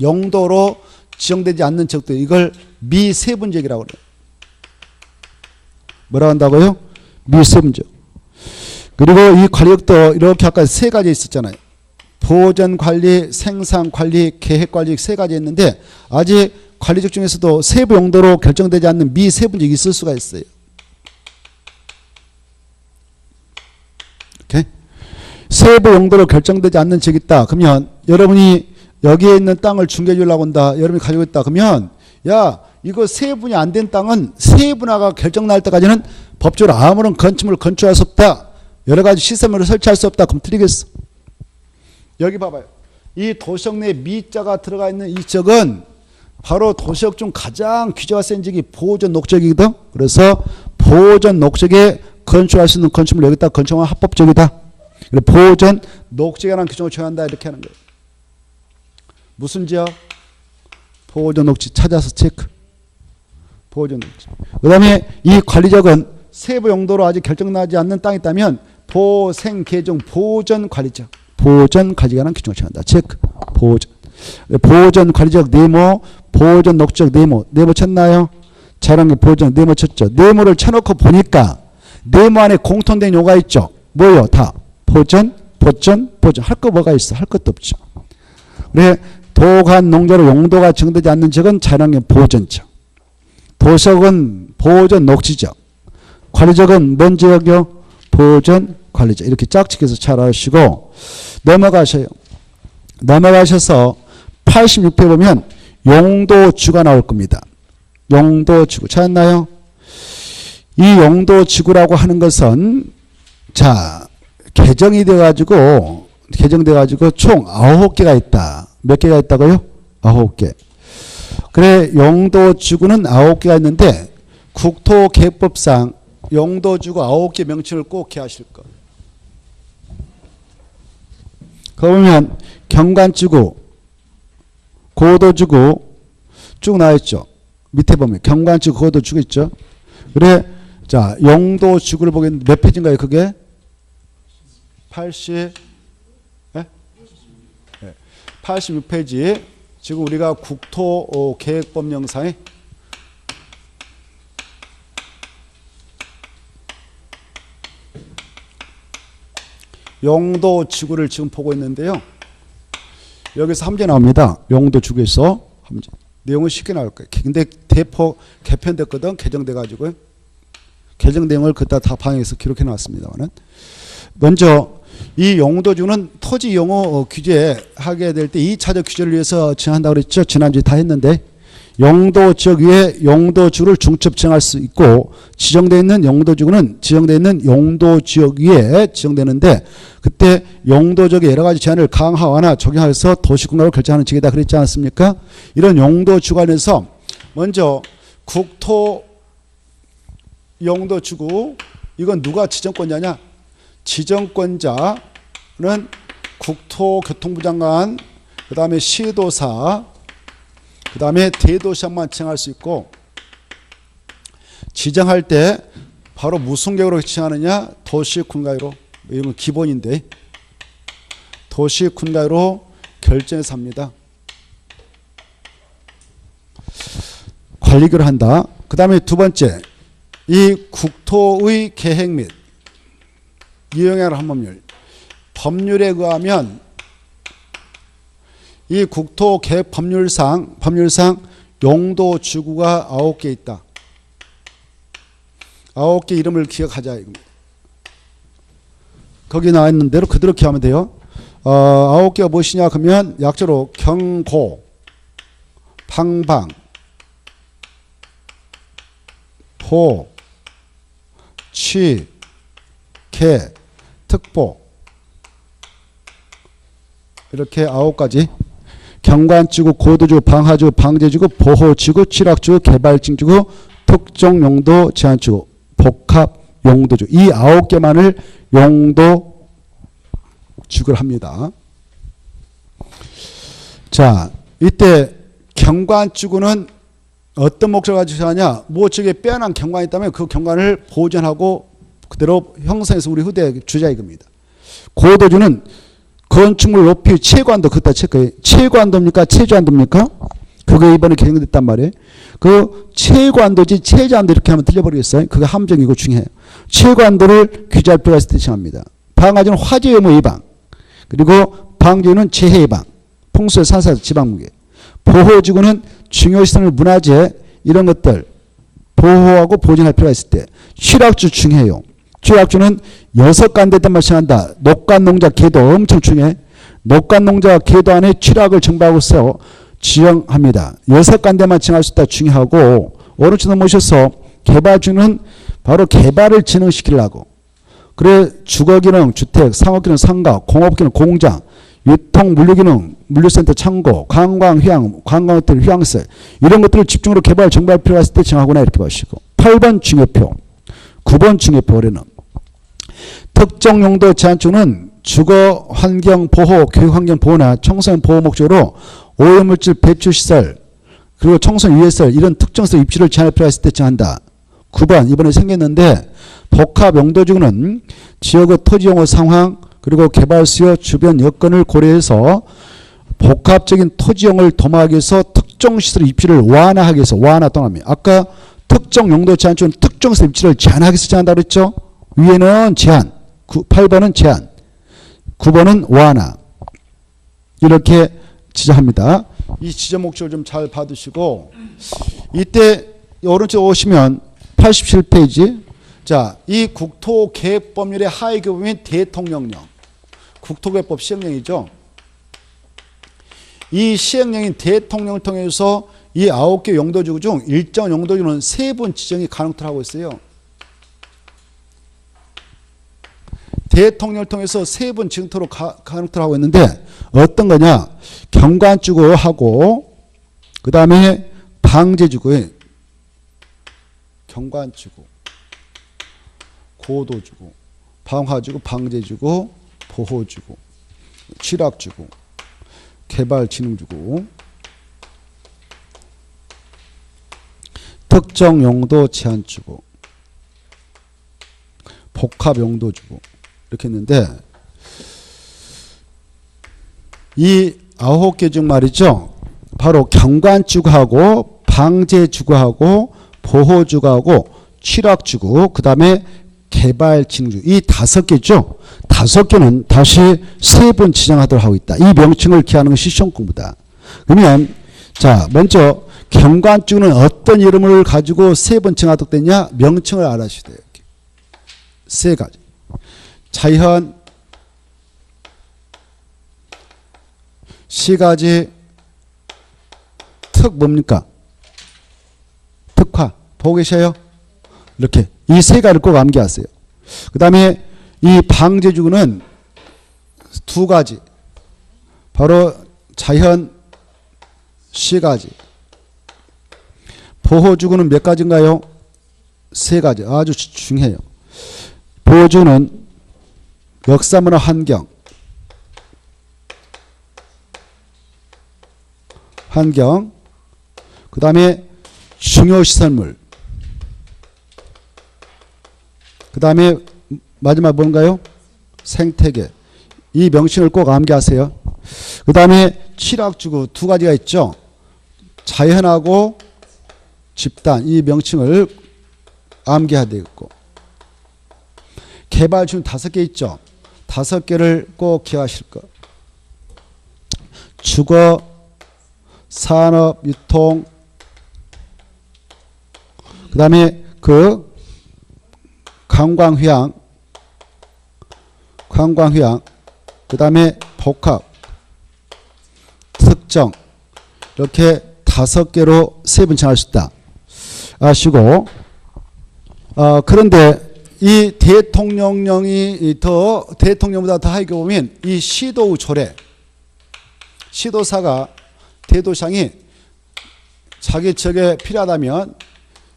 용도로 지정되지 않는 지역도 이걸 미세분지역이라고 그래요. 뭐라고 한다고요? 미세분지역. 그리고 이 관리역도 이렇게 아까 세 가지 있었잖아요. 보전관리, 생산관리, 계획관리 세 가지 있는데 아직 관리적 중에서도 세부 용도로 결정되지 않는 미세분지역이 있을 수가 있어요. 이렇게 세부 용도로 결정되지 않는 지역이 있다. 그러면 여러분이 여기에 있는 땅을 중개해 주려고 한다. 여러분이 가지고 있다. 그러면 야 이거 세분이 안 된 땅은 세분화가 결정날 때까지는 법적으로 아무런 건축물을 건축할 수 없다. 여러 가지 시스템을 설치할 수 없다. 그럼 틀리겠어. 여기 봐봐요. 이 도시역 내에 미자가 들어가 있는 이 지역은 바로 도시역 중 가장 규제가 센 지역이 보존 녹지역이거든. 그래서 보존 녹지역에 건축할 수 있는 건축물 여기다 건축하면 합법적이다. 보존 녹지역에 관한 규정을 정한다. 이렇게 하는 거예요. 무슨 지역? 보존 녹지 찾아서 체크. 보존 녹지. 그 다음에 이 관리적은 세부 용도로 아직 결정나지 않는 땅이 있다면 보생 개정 보존 관리적. 보존 관리에 관한 규정을 정한다. 체크. 보존. 보존 관리적 네모, 보존 녹지적 네모. 네모 쳤나요? 자연환경 보존 네모 쳤죠. 네모를 쳐놓고 보니까 네모 안에 공통된 요가 있죠. 뭐예요? 다 보존, 보존, 보존. 할 거 뭐가 있어? 할 것도 없죠. 그래 도간 농자로 용도가 정되지 않는 지역은 자연환경 보존지역. 도시적은 보전 녹지적, 관리적은 뭔 지역이요? 보전 관리적. 이렇게 짝짓기해서 잘 아시고 넘어가셔요. 넘어가셔서 86페 보면 용도지구가 나올 겁니다. 용도지구 찾았나요? 이 용도지구라고 하는 것은 자 개정이 돼가지고 총 9개가 있다. 몇 개가 있다고요? 9개. 그래 용도지구는 9개가 있는데 국토계획법상 용도지구 9개 명칭을 꼭 기하실 것. 거기 보면 경관지구, 고도지구 쭉 나와있죠. 밑에 보면 경관지구, 고도지구 있죠. 그래 자 용도지구를 보겠는데 몇 페이지인가요 그게? 86페이지. 지금 우리가 국토계획법령상에 용도지구를 지금 보고 있는데요. 여기서 함재 나옵니다. 용도지구에서 함재. 내용은 쉽게 나올 거예요. 근데 대폭 개편됐거든. 개정돼가지고요. 개정 내용을 그때 다 방향에서 기록해 놨습니다만은. 먼저 이 용도지구는 토지 이용호 규제하게 될 때 2차적 규제를 위해서 정한다고 그랬죠. 지난주에 다 했는데 용도지역 위에 용도지구를 중첩 정할 수 있고 지정되어 있는 용도지구는 지정되어 있는 용도지역 위에 지정되는데 그때 용도지역의 여러 가지 제한을 강화하거나 적용해서 도시공간으로 결정하는 지역이다 그랬지 않았습니까? 이런 용도지구 관련해서 먼저 국토 용도지구 이건 누가 지정권자냐? 지정권자는 국토교통부 장관, 그 다음에 시도사, 그 다음에 대도시장만 지정할 수 있고 지정할 때 바로 무슨 계획으로 지정하느냐? 도시군가로 이런 건 기본인데 도시군가로 결정해서 합니다. 관리교를 한다. 그 다음에 두 번째 이 국토의 계획 및 이용에 관한 법률. 법률에 의하면 이 국토계획 법률상 용도지구가 9개 있다. 9개 이름을 기억하자 이겁니다. 거기 나와 있는 대로 그대로 기억하면 돼요. 9개가 무엇이냐 그러면 약자로 경고, 방방, 포, 취, 개, 특보 이렇게 9가지 경관지구, 고도지구, 방하지구, 방제지구, 보호지구, 취락지구, 개발증지구, 특정용도 제한지구, 복합용도지구 이 9개만을 용도지구를 합니다. 자 이때 경관지구는 어떤 목적을 가지고 하냐 무엇적에 빼어난 경관이 있다면 그 경관을 보존하고 그대로 형성해서 우리 후대에 주자 이겁니다. 고도주는 건축물 높이 최고한도 그따 체크해. 최고한도입니까? 최저한도입니까? 그게 이번에 개정됐단 말이에요. 그 최고한도지 최저한도 이렇게 하면 틀려버리겠어요. 그게 함정이고 중요해요. 최고한도를 규제할 필요가 있을 때 정합니다. 방화지는 화재 의무 예방 그리고 방지는 재해 예방 풍수의 산사 지방무게 보호지구는 중요시설 문화재 이런 것들 보호하고 보존할 필요가 있을 때 취락주 중요해요. 취락주는 6간대 때만 정한다. 녹간농자 개도 엄청 중요해. 녹간농자 개도 안에 취락을 정비하고서 지정합니다. 6간대만 정할 수 있다 중요하고 오른쪽 넘어오셔서 개발주는 바로 개발을 진흥시키려고 그래 주거기능 주택, 상업기능 상가, 공업기능 공장, 유통 물류기능 물류센터 창고, 관광 휴양, 관광호텔 휴양시 이런 것들을 집중으로 개발 정비할 필요가 있을 때 정하거나 이렇게 보시고 8번 중요표 9번 중요표 올해는 특정 용도 제한주는 주거 환경 보호, 교육 환경 보호나 청소년 보호 목적으로 오염물질 배출 시설 그리고 청소년 유해시설 이런 특정시설 입지를 제한할 필요가 있을 때 정한다. 9번 이번에 생겼는데 복합 용도지구는 지역의 토지 용어 상황 그리고 개발 수요 주변 여건을 고려해서 복합적인 토지용을 도모하기 위해서 특정시설 입지를 완화하기 위해서 완화 동합니다. 아까 특정 용도 제한주는 특정시설 입지를 제한하기 위해서 제한한다고 그랬죠. 위에는 제한 8번은 제한 9번은 완화 이렇게 지정합니다. 이 지정 목적을 좀 잘 받으시고 이때 오른쪽 오시면 87페이지. 자, 이 국토계획법률의 하위 규범인 대통령령. 국토계획법 시행령이죠. 이 시행령인 대통령을 통해서 이 9개 용도지구 중 일정 용도지구는 3번 지정이 가능토록 하고 있어요. 대통령을 통해서 3번 지정토록 가능토록 하고 있는데 어떤 거냐? 경관지구하고 그 다음에 방제지구에 경관지구, 고도지구, 방화지구, 방제지구, 보호지구, 취락지구, 개발진흥지구, 특정용도 제한지구, 복합용도지구 이렇게 했는데 이 9개 중 말이죠. 바로 경관지구하고 방제지구하고 보호지구하고 취락지구 그 다음에 개발진흥지구 이 5개죠. 5개는 다시 3번 지정하도록 하고 있다. 이 명칭을 기하는 것이 시험 공부다. 그러면 자 먼저 경관지구는 어떤 이름을 가지고 3번 지정하도록 됐냐? 명칭을 알아주셔야 돼요. 3가지. 자연, 시가지, 특 뭡니까? 특화. 보고 계셔요? 이렇게 이 3가지를 꼭 암기하세요. 그 다음에 이 방제지구는 2가지. 바로 자연, 시가지. 보호지구는 몇 가지인가요? 3가지. 아주 중요해요. 보호지구는 역사문화 환경, 그 다음에 중요시설물, 그 다음에 마지막 뭔가요? 생태계. 이 명칭을 꼭 암기하세요. 그 다음에 취락지구 2가지가 있죠. 자연하고 집단 이 명칭을 암기해야 되겠고 개발지구 5개 있죠. 5개를 꼭 기억하실 것. 주거, 산업, 유통 그 다음에 그 관광휴양 그 다음에 복합 특정 이렇게 5개로 3번 정할 수 있다. 아시고 그런데 이 대통령령이 더 대통령보다 더 하게 보면 이 시도의 조례 시도사가 대도시장이 자기 지역에 필요하다면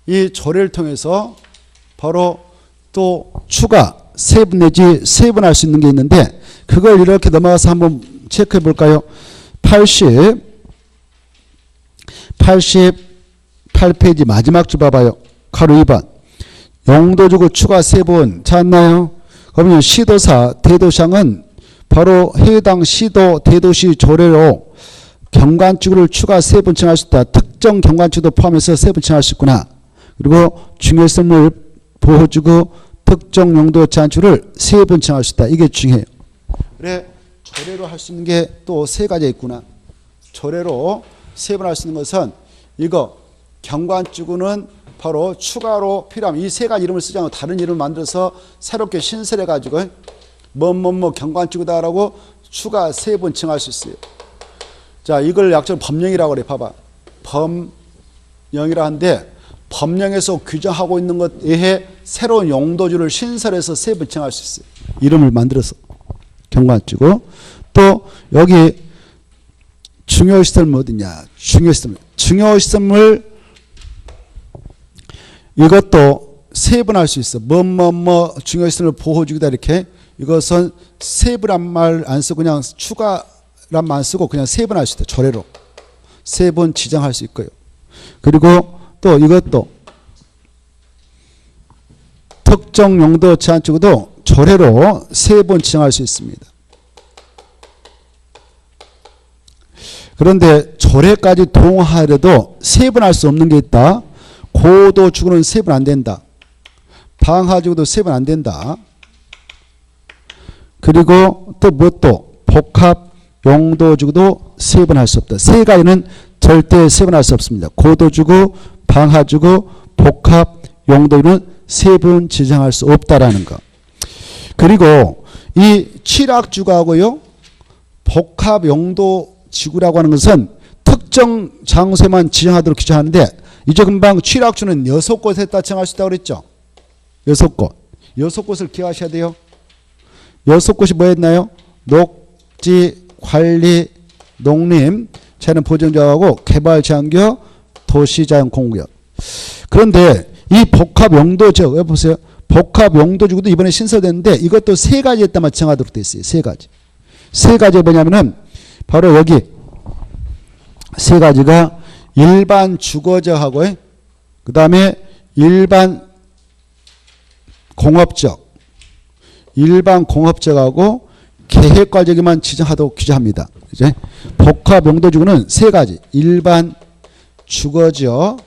이 조례를 통해서 바로 또 추가 3번 내지 3번 할 수 있는 게 있는데 그걸 이렇게 넘어가서 한번 체크해 볼까요? 88페이지 마지막 줄 봐봐요. 가로 2번. 용도지구 추가 3번 찾나요? 그러면 시도사 대도시장은 바로 해당 시도 대도시 조례로 경관지구를 추가 3번 정할 수 있다. 특정 경관지구도 포함해서 3번 정할 수 있구나. 그리고 중요시설물 보호지구 특정 용도 제한지구를 3번 정할 수 있다. 이게 중요해요. 그래 조례로 할 수 있는 게 또 3가지 있구나. 조례로 3번 할 수 있는 것은 이거 경관지구는 바로 추가로 필요하면 이 3가지 이름을 쓰지 않고 다른 이름을 만들어서 새롭게 신설해 가지고 뭐뭐뭐 경관지구다라고 추가 3번 정할 수 있어요. 자, 이걸 약자로 법령이라고 그래. 봐봐. 법령이라 하는데 법령에서 규정하고 있는 것에 의해 새로운 용도지를 신설해서 3번 정할 수 있어요. 이름을 만들어서 경관지구. 또 여기 중요시설물 어디냐? 중요시설물 이것도 3번 할 수 있어. 뭐뭐뭐 중요시설물 보호지구다 이렇게. 이것은 3번란 말 안 쓰고 그냥 추가란 말 안 쓰고 그냥 3번 할 수 있다. 조례로 3번 지정할 수 있고요. 그리고 또 이것도 특정 용도 제한지구도 조례로 3번 지정할 수 있습니다. 그런데 조례까지 동하려도 3번 할 수 없는 게 있다. 고도지구는 3번 안 된다. 방화지구도 3번 안 된다. 그리고 또 무엇도 복합 용도지구도 3번 할 수 없다. 3가지는 절대 3번 할 수 없습니다. 고도지구, 방하주거, 복합 용도주는 세분 지정할 수 없다라는 거. 그리고 이 칠학주거하고요, 복합 용도 지구라고 하는 것은 특정 장소에만 지정하도록 규정하는데, 이제 금방 칠학주는 6곳에다 정할 수 있다고 그랬죠. 6곳. 6곳을 기억하셔야 돼요. 6곳이 뭐였나요? 녹지, 관리, 농림, 자연 보존지역하고 개발 제한구역, 도시자연 공구역. 그런데 이 복합 용도지역, 여기 보세요. 복합 용도지구도 이번에 신설됐는데 이것도 3가지에다만 정하도록 되어 있어요. 3가지. 3가지가 뭐냐면은 바로 여기 3가지가 일반 주거지역하고 그 다음에 일반 공업지역, 일반 공업지역하고 계획과적에만 지정하도록 규정합니다. 이제 복합 용도지구는 3가지. 일반 주거지역,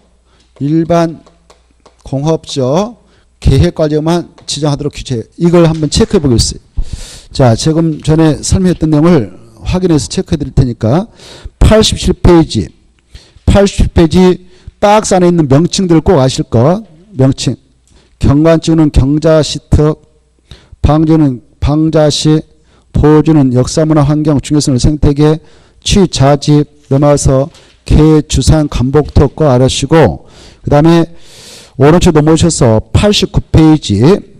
일반 공업지역, 계획과적만 지정하도록 규정해요. 이걸 한번 체크해 보겠어요. 자, 지금 전에 설명했던 내용을 확인해서 체크해 드릴 테니까 87페이지 박스 안에 있는 명칭들 꼭 아실 거. 명칭. 경관지구는 경자시특, 방지는 방자시, 보호주는 역사문화 환경 중요성을 생태계, 취자집 넘어서 개, 주산, 간복토 거 알아주시고, 그 다음에 오른쪽 넘어오셔서 89페이지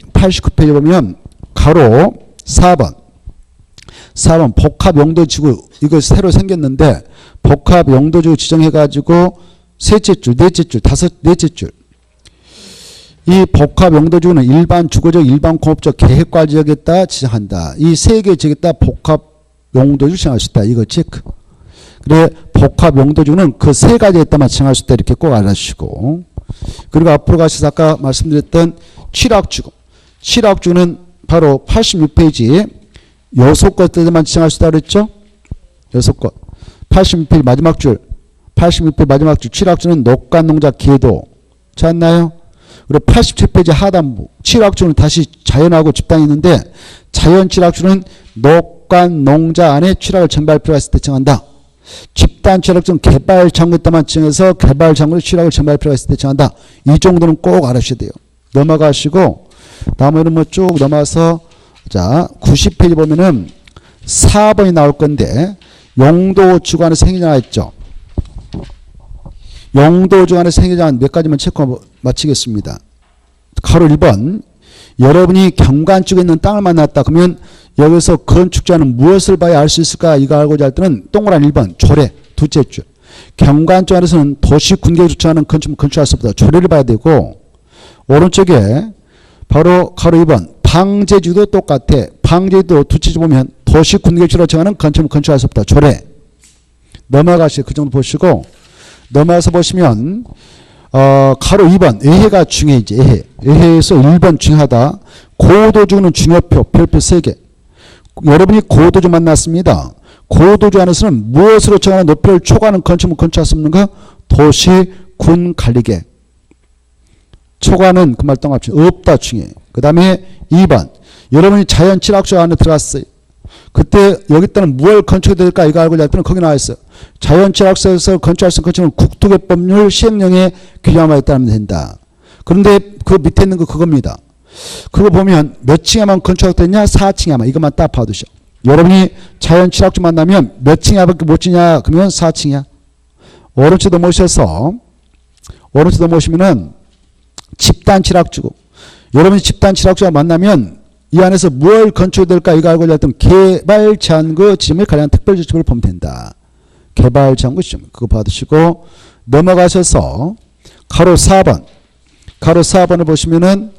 보면 가로 4번 복합 용도지구, 이거 새로 생겼는데 복합 용도지구 지정해가지고 셋째 줄, 넷째 줄, 넷째 줄. 이 복합 용도지구는 일반 주거적, 일반 공업적, 계획과지역에다 지정한다. 이 3개 지역에다 복합 용도지구 지정할 수 있다. 이거 체크. 그래, 복합 용도지구는 그 3가지에다만 지정할 수 있다. 이렇게 꼭 알아주시고. 그리고 앞으로 가셔서 아까 말씀드렸던 칠학주는 바로 86페이지 6곳에만 지정할 수 있다 그랬죠? 6곳. 86페이지 마지막 줄. 86페이지 마지막 줄. 칠학주는 녹간농자 계도. 찾았나요? 그리고 87페이지 하단부. 칠학주는 다시 자연하고 집단이 있는데 자연 칠학주는 녹간농자 안에 칠학을 정비할 필요가 있을 때 정한다. 집단 칠학주는 개발 장구에다만 지정해서 개발 장구를 칠학을 정비할 필요가 있을 때 정한다. 이 정도는 꼭 알아주셔야 돼요. 넘어가시고 다음에는 뭐 쭉 넘어가서 자 90페이지 보면은 4번이 나올 건데 용도 주관에서 생기자가 있죠. 용도 주관에서 생기자 몇 가지만 체크하고 마치겠습니다. 가로 1번. 여러분이 경관 쪽에 있는 땅을 만났다. 그러면 여기서 건축자는 무엇을 봐야 알 수 있을까? 이거 알고자 할 때는 동그란 1번 조례 둘째 줄. 경관 쪽 안에서는 도시 군계를 조치하는 건축물 건축할 수 없다. 조례를 봐야 되고 오른쪽에 바로 가로 2번 방제지도 똑같아. 방제지도 둘째 줄 보면 도시 군계를 조치하는 건축물 건축할 수 없다. 조례. 넘어가시고 그 정도 보시고 넘어가서 보시면 가로 2번 애해가 중요이지. 애해에서 1번 중요하다. 고도주는 중요표 별표 3개. 여러분이 고도주 만났습니다. 고도주 안에서는 무엇으로 정하는 높이를 초과하는 건축물 건축할 수 없는가? 도시 군 관리계. 초과는 그 말 동합치 없다 중요해. 그 다음에 2번 여러분이 자연 칠학주 안에 들어갔어요. 그때 여기다는 무엇을 건축해야 될까? 이거 알고 잘 때는 거기 나와 있어. 자연 칠학서에서 건축할 수 있는 건축은 국토개법률 시행령에 규정하여 따르면 된다. 그런데 그 밑에 있는 거 그겁니다. 그거 보면 몇 층에만 건축됐냐? 4층에만. 이것만 딱 봐두셔. 여러분이 자연 칠학주 만나면 몇 층에밖에 못 지냐? 그러면 4층이야. 오른쪽 넘어오시면은 집단 칠학주고. 여러분이 집단 칠학주가 만나면 이 안에서 뭘 건축해야 될까? 이거 알고 있던 개발 제한구 지점에 관련 특별 조치를 보면 된다. 개발 제한구 지점. 그거 받으시고 넘어가셔서 가로 4번을 보시면은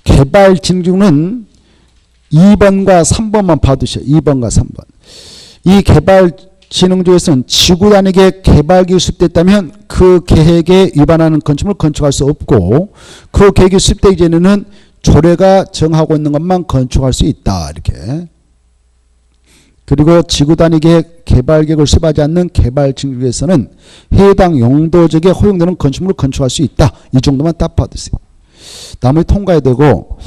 개발 진중은 2번과 3번만 봐두셔. 2번과 3번. 이 개발 진흥조에서는 지구 단위계 개발계획이 수립됐다면 그 계획에 위반하는 건축물을 건축할 수 없고 그 계획이 수립되기 전에는 조례가 정하고 있는 것만 건축할 수 있다. 이렇게. 그리고 지구 단위계 개발계획을 수립하지 않는 개발 진흥조에서는 해당 용도적에 허용되는 건축물을 건축할 수 있다. 이 정도만 딱 받으세요. 나머지 통과해야 되고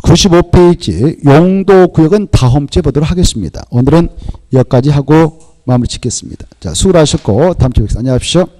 95페이지 용도구역은 다음 주에 보도록 하겠습니다. 오늘은 여기까지 하고 마무리 짓겠습니다. 자, 수고하셨고 다음 주에 뵙겠습니다. 안녕히 가십시오.